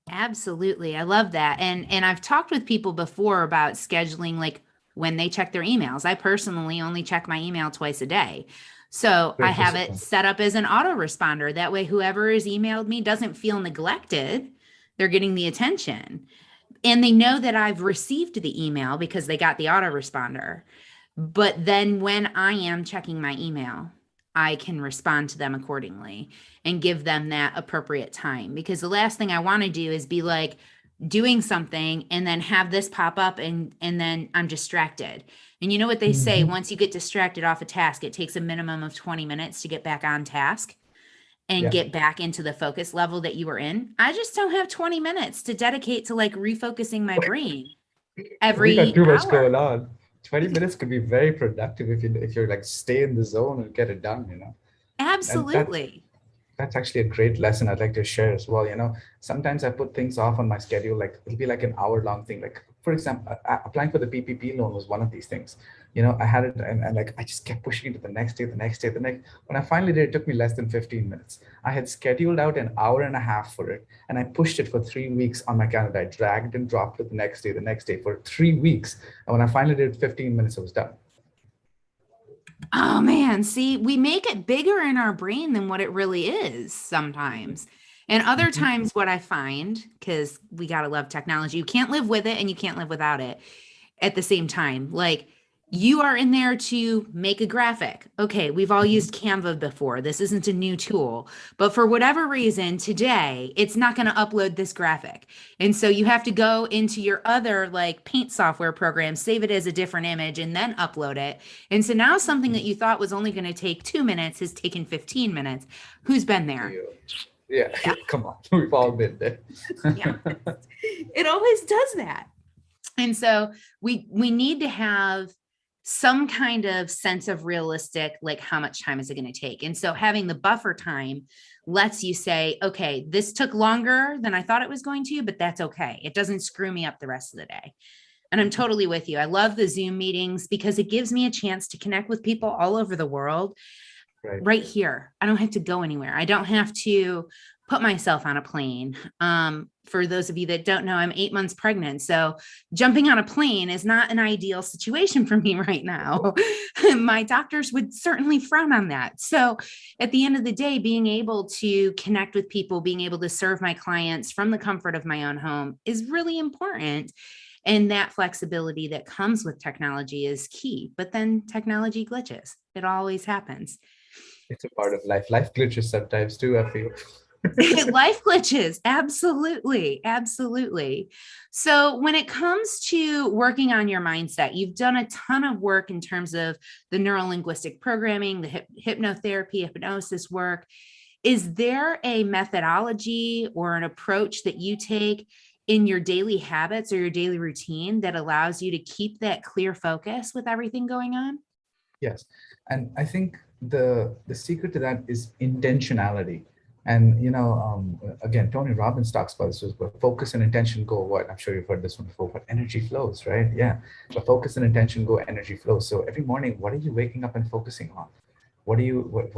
Absolutely. I love that. And I've talked with people before about scheduling like when they check their emails. I personally only check my email twice a day. So I Great have it discipline. set up as an autoresponder. That way, whoever has emailed me doesn't feel neglected. They're getting the attention. And they know that I've received the email because they got the autoresponder. But then when I am checking my email, I can respond to them accordingly and give them that appropriate time. Because the last thing I want to do is be like doing something and then have this pop up and then I'm distracted. And you know what they say, Mhm. once you get distracted off a task, it takes a minimum of 20 minutes to get back on task and Yeah. get back into the focus level that you were in. I just don't have 20 minutes to dedicate to like refocusing my brain We got every too much hour. going on. 20 minutes could be very productive if you're like stay in the zone and get it done. And Absolutely. that's actually a great lesson I'd like to share as well. Sometimes I put things off on my schedule, like it'll be like an hour-long thing. Like, for example, applying for the PPP loan was one of these things. I had it and like I just kept pushing it to the next day, the next day, the next. When I finally did, it took me less than 15 minutes. I had scheduled out an hour and a half for it, and I pushed it for 3 weeks on my calendar. I dragged and dropped it the next day for 3 weeks. And when I finally did 15 minutes, it was done. Oh man, see, we make it bigger in our brain than what it really is sometimes. And other Mhm. times, what I find, because we got to love technology, you can't live with it and you can't live without it at the same time. Like you are in there to make a graphic. Okay, we've all Mhm. used Canva before. This isn't a new tool, but for whatever reason, today it's not going to upload this graphic. And so you have to go into your other like paint software program, save it as a different image, and then upload it. And so now something that you thought was only going to take 2 minutes has taken 15 minutes. Who's been there? Yeah. Yeah. Yeah. Come on. We've all been there. Yeah. It always does that. And so we need to have some kind of sense of realistic, like how much time is it going to take? And so having the buffer time lets you say, okay, this took longer than I thought it was going to, but that's okay. It doesn't screw me up the rest of the day. And I'm totally with you. I love the Zoom meetings because it gives me a chance to connect with people all over the world Right. right here. I don't have to go anywhere. I don't have to put myself on a plane. For those of you that don't know, I'm 8 months pregnant. So jumping on a plane is not an ideal situation for me right now. My doctors would certainly frown on that. So at the end of the day, being able to connect with people, being able to serve my clients from the comfort of my own home is really important. And that flexibility that comes with technology is key. But then technology glitches. It always happens. It's a part of life. Life glitches sometimes too, I feel. Life glitches. Absolutely. Absolutely. So, when it comes to working on your mindset, you've done a ton of work in terms of the neuro-linguistic programming, the hypnotherapy, hypnosis work. Is there a methodology or an approach that you take in your daily habits or your daily routine that allows you to keep that clear focus with everything going on? Yes. And I think the secret to that is intentionality. And again, Tony Robbins talks about this, where focus and intention go what? I'm sure you've heard this one before, but energy flows, right? Yeah. But focus and intention go, energy flows. So every morning, what are you waking up and focusing on? What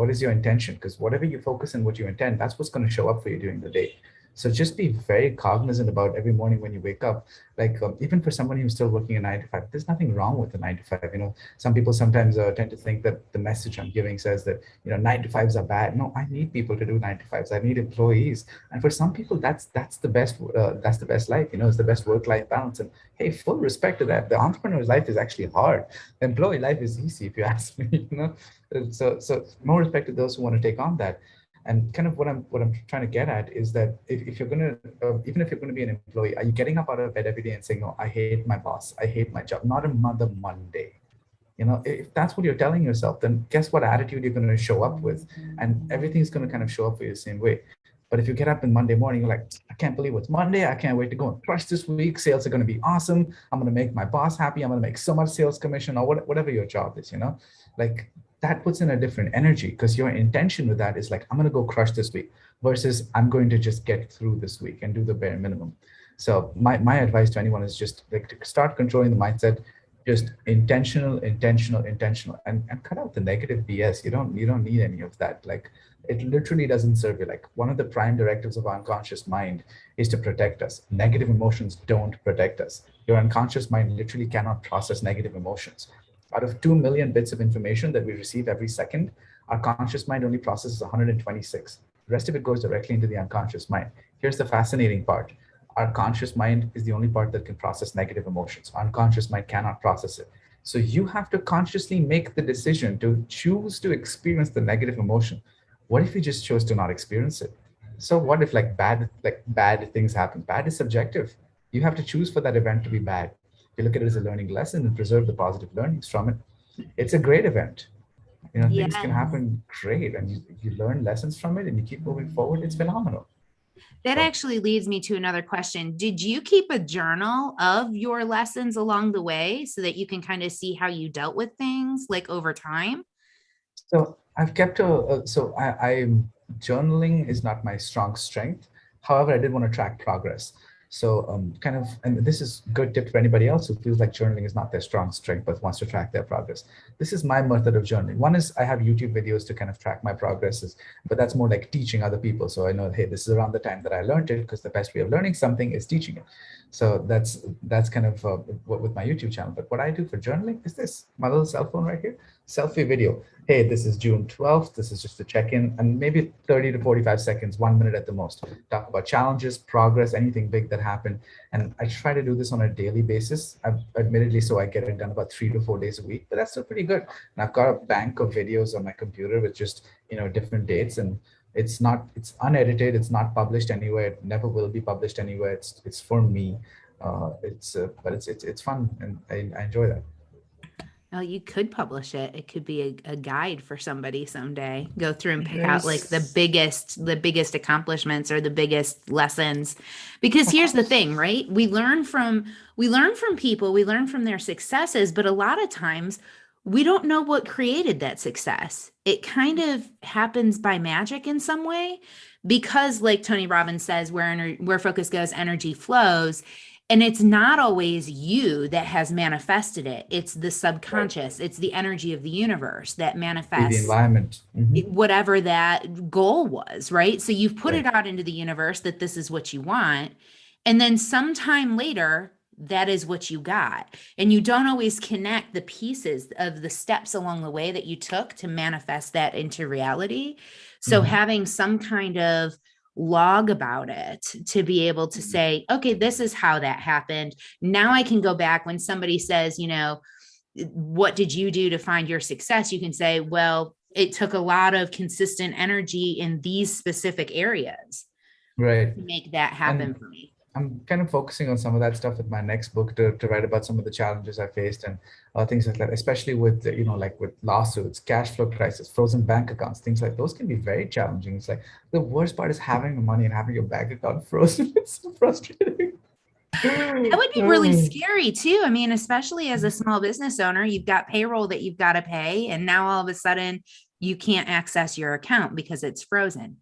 is your intention? Because whatever you focus and what you intend, that's what's going to show up for you during the day. So just be very cognizant about every morning when you wake up. Like even for someone who's still working a 9 to 5, there's nothing wrong with a 9 to 5. Some people sometimes tend to think that the message I'm giving says that 9 to 5s are bad. No, I need people to do 9 to 5s. I need employees, and for some people that's the best life. It's the best work-life balance. And hey, full respect to that. The entrepreneur's life is actually hard. The employee life is easy, if you ask me. So more respect to those who want to take on that. And kind of what I'm trying to get at is that if you're gonna even if you're going to be an employee, are you getting up out of bed every day and saying, "No, I hate my boss, I hate my job"? Not another Monday. If that's what you're telling yourself, then guess what attitude you're going to show up with, and everything's going to kind of show up for you the same way. But if you get up in Monday morning, you're like, I can't believe it's Monday. I can't wait to go and crush this week. Sales are going to be awesome. I'm going to make my boss happy. I'm going to make so much sales commission, or whatever your job is, like that puts in a different energy, because your intention with that is like, I'm going to go crush this week versus I'm going to just get through this week and do the bare minimum. So my advice to anyone is just like to start controlling the mindset, just intentional, and cut out the negative BS. You don't need any of that. Like, it literally doesn't serve you. Like, one of the prime directives of our unconscious mind is to protect us. Negative emotions don't protect us. Your unconscious mind literally cannot process negative emotions. Out of 2 million bits of information that we receive every second, our conscious mind only processes 126. The rest of it goes directly into the unconscious mind. Here's the fascinating part. Our conscious mind is the only part that can process negative emotions. Our unconscious mind cannot process it. So you have to consciously make the decision to choose to experience the negative emotion. What if you just chose to not experience it? So what if bad things happen? Bad is subjective. You have to choose for that event to be bad. You look at it as a learning lesson and preserve the positive learnings from it. It's a great event. Yeah. Things can happen great, and you learn lessons from it and you keep moving forward. It's phenomenal. That So actually leads me to another question. Did you keep a journal of your lessons along the way so that you can kind of see how you dealt with things like over time? So I've kept journaling is not my strong strength. However, I did want to track progress. So and this is good tip for anybody else who feels like journaling is not their strong strength, but wants to track their progress. This is my method of journaling. One is I have YouTube videos to kind of track my progresses, but that's more like teaching other people. So I know, hey, this is around the time that I learned it, because the best way of learning something is teaching it. So that's kind of what with my YouTube channel. But what I do for journaling is this, my little cell phone right here, selfie video. Hey, this is June 12th. This is just a check-in, and maybe 30 to 45 seconds, 1 minute at the most. Talk about challenges, progress, anything big that happened. And I try to do this on a daily basis. Admittedly, so I get it done about 3 to 4 days a week, but that's still pretty good. And I've got a bank of videos on my computer with just, different dates, and it's unedited. It's not published anywhere. It never will be published anywhere. It's for me. But it's fun, and I enjoy that. Well, you could publish it. It could be a guide for somebody someday. Go through and pick out like There's the biggest accomplishments or the biggest lessons. Because here's the perhaps. thing, right? We learn from people, we learn from their successes, but a lot of times we don't know what created that success. It kind of happens by magic in some way because like Tony Robbins says, where focus goes, energy flows. And it's not always you that has manifested it. It's the Right. subconscious, it's the energy of the universe that Be the manifests environment. whatever that goal was, right? So you've put it Right. out into the universe that this is what you want. And then sometime later, that is what you got. And you don't always connect the pieces of the steps along the way that you took to manifest that into reality. So hmm having some kind of log about it to be able to say, okay, this is how that happened. Now I can go back when somebody says, what did you do to find your success? You can say, well, it took a lot of consistent energy in these specific areas Right. to make that happen And for me. I'm kind of focusing on some of that stuff with my next book to write about some of the challenges I faced, and things like that, especially with, like with lawsuits, cash flow crisis, frozen bank accounts, things like those can be very challenging. It's like the worst part is having the money and having your bank account frozen. It's so frustrating. That would be really scary too. I mean, especially as a small business owner, you've got payroll that you've got to pay, and now all of a sudden you can't access your account because it's frozen.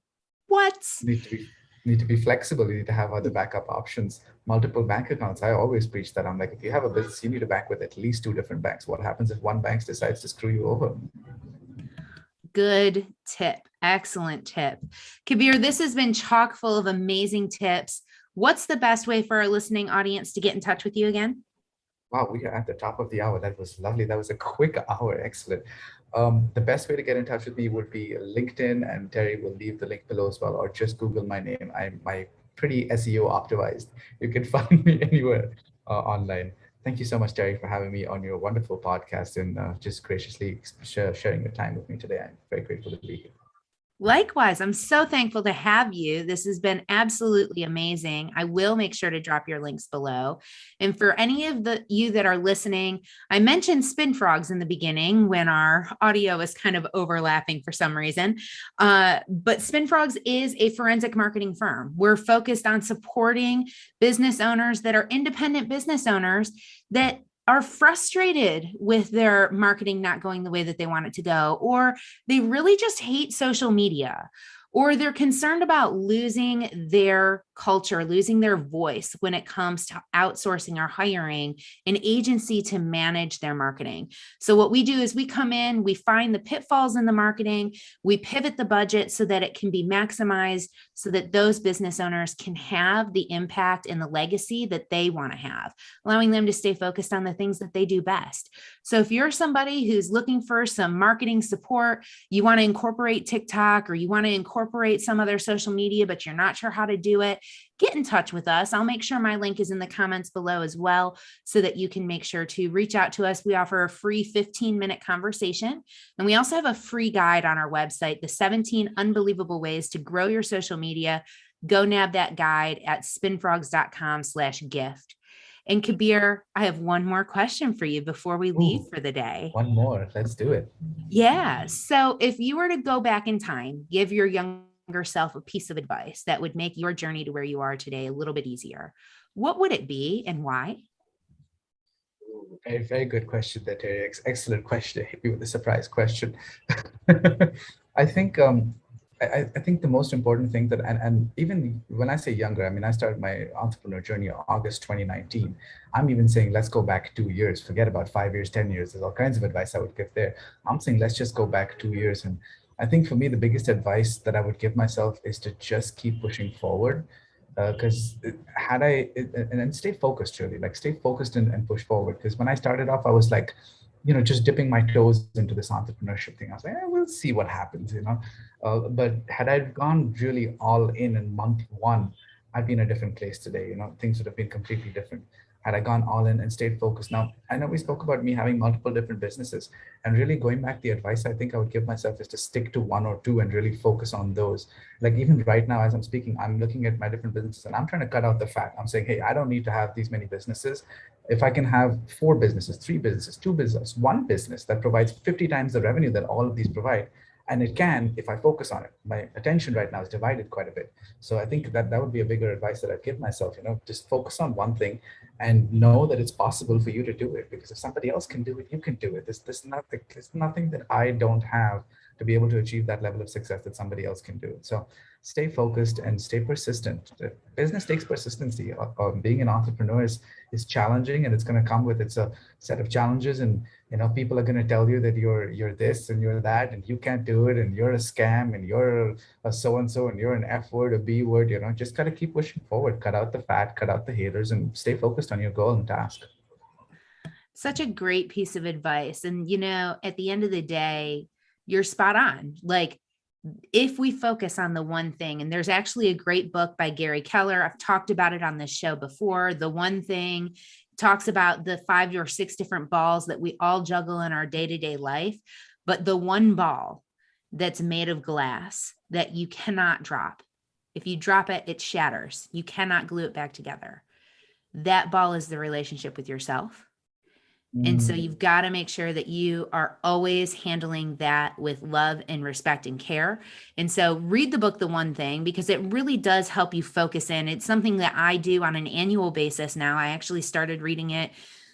What? need to be need to be flexible. You need to have other backup options, multiple bank accounts. I always preach that. I'm like, if you have a business, you need to bank with at least two different banks. What happens if one bank decides to screw you over? Good tip. Excellent tip. Kabir, this has been chock full of amazing tips. What's the best way for our listening audience to get in touch with you again? Wow, we are at the top of the hour. That was lovely. That was a quick hour. Excellent. The best way to get in touch with me would be LinkedIn, and Terry will leave the link below as well, or just Google my name. I'm my pretty SEO optimized. You can find me anywhere online. Thank you so much, Terry, for having me on your wonderful podcast and just graciously sharing your time with me today. I'm very grateful to be here. Likewise, I'm so thankful to have you. This has been absolutely amazing. I will make sure to drop your links below. And for any of you that are listening, I mentioned SpinFrogs in the beginning when our audio was kind of overlapping for some reason. But SpinFrogs is a forensic marketing firm. We're focused on supporting business owners that are independent business owners that are frustrated with their marketing not going the way that they want it to go, or they really just hate social media, or they're concerned about losing their culture, losing their voice when it comes to outsourcing or hiring an agency to manage their marketing. So what we do is we come in, we find the pitfalls in the marketing, we pivot the budget so that it can be maximized so that those business owners can have the impact and the legacy that they want to have, allowing them to stay focused on the things that they do best. So if you're somebody who's looking for some marketing support, you want to incorporate TikTok, or you want to incorporate some other social media, but you're not sure how to do it, get in touch with us. I'll make sure my link is in the comments below as well, so that you can make sure to reach out to us. We offer a free 15-minute conversation. And we also have a free guide on our website, the 17 Unbelievable Ways to Grow Your Social Media. Go nab that guide at spinfrogs.com/gift. And Kabir, I have one more question for you before we leave Ooh, for the day. one more. Let's do it. Yeah. So if you were to go back in time, give your younger self a piece of advice that would make your journey to where you are today a little bit easier, what would it be and why? Ooh, very, very good question there, Terry. Excellent question. Hit me with a surprise question. I think I think the most important thing that, and even when I say younger, I mean, I started my entrepreneur journey in August 2019. I'm even saying, let's go back 2 years, forget about 5 years, 10 years. There's all kinds of advice I would give there. I'm saying, let's just go back 2 years. And I think for me, the biggest advice that I would give myself is to just keep pushing forward. Because had I, and then stay focused, really, like stay focused and push forward. Because when I started off, I was like, just dipping my toes into this entrepreneurship thing. I was like, we'll see what happens. But had I gone really all in month one, I'd be in a different place today. Things would have been completely different had I gone all in and stayed focused. Now, I know we spoke about me having multiple different businesses, and really going back, the advice I think I would give myself is to stick to one or two and really focus on those. Like even right now, as I'm speaking, I'm looking at my different businesses and I'm trying to cut out the fat. I'm saying, hey, I don't need to have these many businesses. If I can have 4 businesses, 3 businesses, 2 businesses, 1 business that provides 50 times the revenue that all of these provide, and it can, if I focus on it. My attention right now is divided quite a bit. So I think that would be a bigger advice that I'd give myself. Just focus on one thing and know that it's possible for you to do it, because if somebody else can do it, you can do it. There's nothing that I don't have to be able to achieve that level of success that somebody else can do. So stay focused and stay persistent. Business takes persistency. Being an entrepreneur is challenging, and it's going to come with its a set of challenges. And people are going to tell you that you're this and you're that, and you can't do it, and you're a scam, and you're a so and so, and you're an F word, a B word. Just got to keep pushing forward. Cut out the fat, cut out the haters, and stay focused on your goal and task. Such a great piece of advice. And, at the end of the day, you're spot on. Like, if we focus on the one thing, and there's actually a great book by Gary Keller, I've talked about it on this show before. The One Thing talks about the 5 or 6 different balls that we all juggle in our day-to-day life, but the one ball that's made of glass that you cannot drop. If you drop it, it shatters. You cannot glue it back together. That ball is the relationship with yourself. And so you've got to make sure that you are always handling that with love and respect and care. And so read the book, The One Thing, because it really does help you focus in. It's something that I do on an annual basis now. I actually started reading it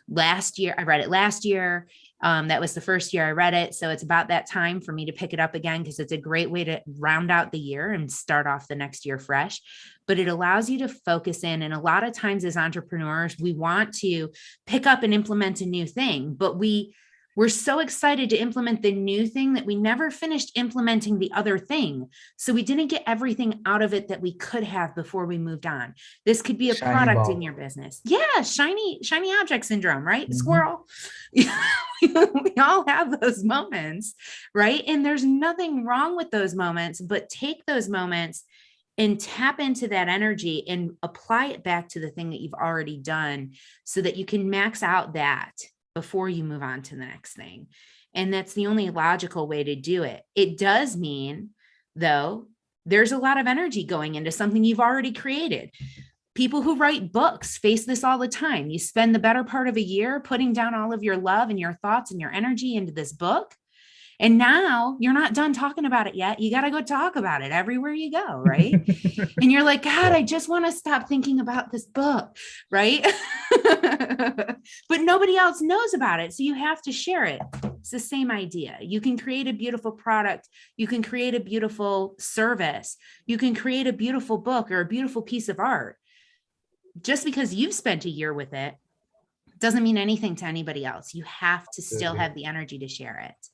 last year. I read it last year. That was the first year I read it. So it's about that time for me to pick it up again, because it's a great way to round out the year and start off the next year fresh. But it allows you to focus in. And a lot of times as entrepreneurs, we want to pick up and implement a new thing, but we're so excited to implement the new thing that we never finished implementing the other thing. So we didn't get everything out of it that we could have before we moved on. This could be a Shiny product ball. in your business. Yeah. Shiny object syndrome, right? Mhm. Squirrel. We all have those moments, right? And there's nothing wrong with those moments, but take those moments and tap into that energy and apply it back to the thing that you've already done, so that you can max out that before you move on to the next thing. And that's the only logical way to do it. It does mean though, there's a lot of energy going into something you've already created. People who write books face this all the time. You spend the better part of a year putting down all of your love and your thoughts and your energy into this book. And now you're not done talking about it yet. You got to go talk about it everywhere you go, right? And you're like, God, I just want to stop thinking about this book, right? But nobody else knows about it. So you have to share it. It's the same idea. You can create a beautiful product. You can create a beautiful service. You can create a beautiful book or a beautiful piece of art. Just because you've spent a year with it doesn't mean anything to anybody else. You have to still have the energy to share it.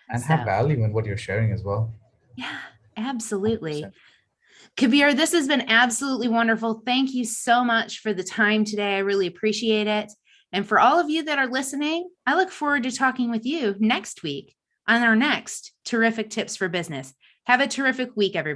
And have value in what you're sharing as well. Yeah, absolutely. 100%. Kabir, this has been absolutely wonderful. Thank you so much for the time today. I really appreciate it. And for all of you that are listening, I look forward to talking with you next week on our next Terrific Tips for Business. Have a terrific week, everybody.